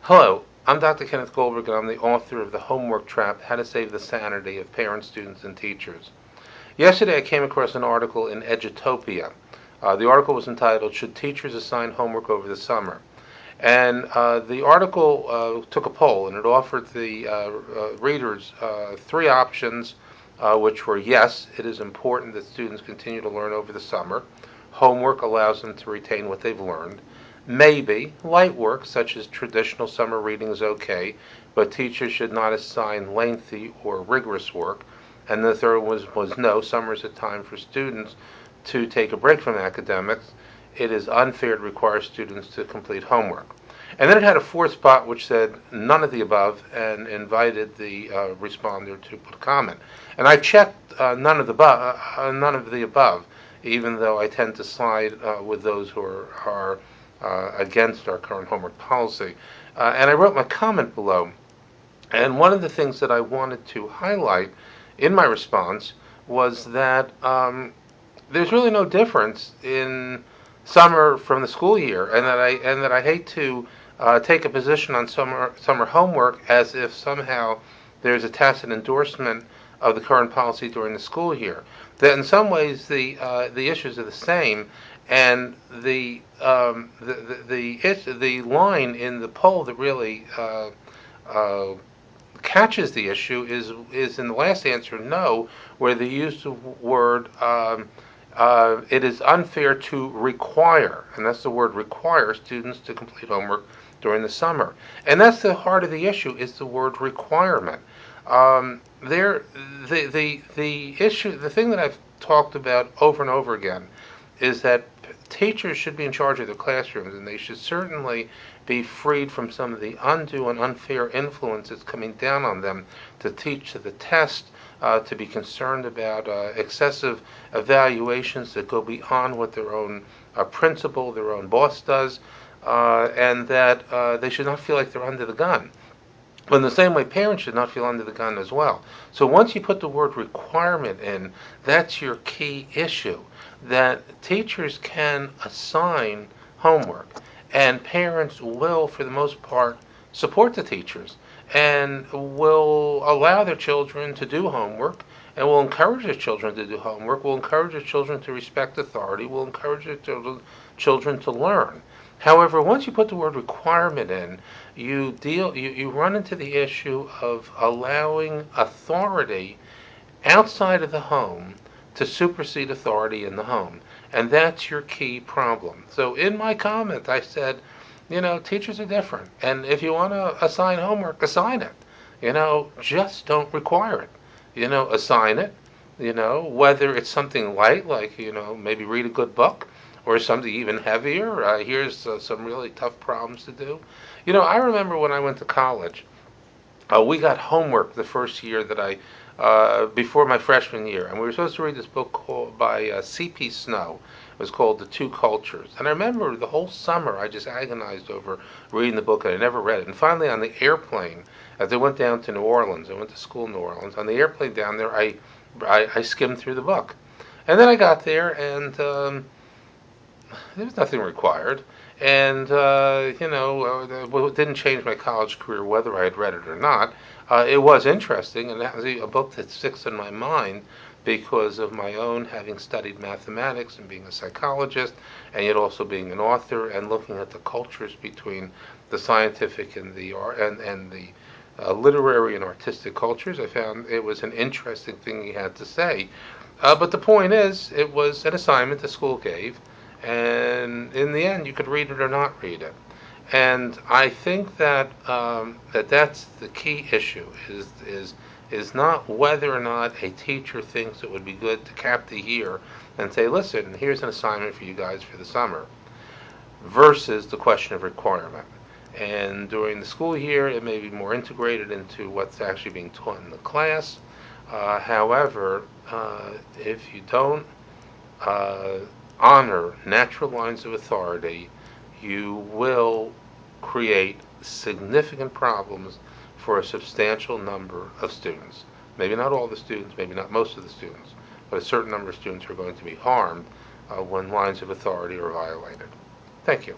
Hello, I'm Dr. Kenneth Goldberg, and I'm the author of The Homework Trap: How to Save the Sanity of Parents, Students, and Teachers. Yesterday I came across an article in Edutopia. The article was entitled, Should Teachers Assign Homework Over the Summer? And the article took a poll, and it offered the readers three options, which were: yes, it is important that students continue to learn over the summer. Homework allows them to retain what they've learned. Maybe light work, such as traditional summer reading, is okay, but teachers should not assign lengthy or rigorous work. And the third was no, summer is a time for students to take a break from academics. It is unfair to require students to complete homework. And then it had a fourth spot which said none of the above and invited the responder to put a comment. And I checked none of the above, even though I tend to side with those who are against our current homework policy. And I wrote my comment below. And one of the things that I wanted to highlight in my response was that there's really no difference in summer from the school year, and that I hate to take a position on summer homework as if somehow there's a tacit endorsement of the current policy during the school year. That in some ways the issues are the same, and the line in the poll that really uh, catches the issue is in the last answer, no, where they use the word it is unfair to require, and that's the word require, students to complete homework during the summer. And that's the heart of the issue, is the word requirement. There, the issue, the thing that I've talked about over and over again, is that teachers should be in charge of their classrooms, and they should certainly be freed from some of the undue and unfair influences coming down on them to teach to the test, to be concerned about excessive evaluations that go beyond what their own principal, their own boss does, and that they should not feel like they're under the gun. But in the same way, parents should not feel under the gun as well. So once you put the word requirement in, that's your key issue. That teachers can assign homework, and parents will, for the most part, support the teachers and will allow their children to do homework, and will encourage their children to do homework, will encourage their children to respect authority, will encourage their children to learn. However, once you put the word requirement in, you run into the issue of allowing authority outside of the home to supersede authority in the home. And that's your key problem. So in my comment, I said, teachers are different. And if you want to assign homework, assign it. Just don't require it. Assign it. Whether it's something light, like, maybe read a good book, or something even heavier. Here's some really tough problems to do. I remember when I went to college, we got homework the first year that before my freshman year, and we were supposed to read this book by C.P. Snow. It was called The Two Cultures. And I remember the whole summer I just agonized over reading the book, and I never read it. And finally, on the airplane, as I went down to New Orleans, I went to school in New Orleans, on the airplane down there, I skimmed through the book. And then I got there, and there was nothing required. And, it didn't change my college career whether I had read it or not. It was interesting, and that was a book that sticks in my mind because of my own having studied mathematics and being a psychologist, and yet also being an author and looking at the cultures between the scientific and the art and the literary and artistic cultures. I found it was an interesting thing he had to say. But the point is, it was an assignment the school gave, and in the end, you could read it or not read it. And I think that that's the key issue: is not whether or not a teacher thinks it would be good to cap the year and say, listen, here's an assignment for you guys for the summer, versus the question of requirement. And during the school year, it may be more integrated into what's actually being taught in the class. However, if you don't uh, honor natural lines of authority, you will create significant problems for a substantial number of students. Maybe not all the students, maybe not most of the students, but a certain number of students are going to be harmed when lines of authority are violated. Thank you.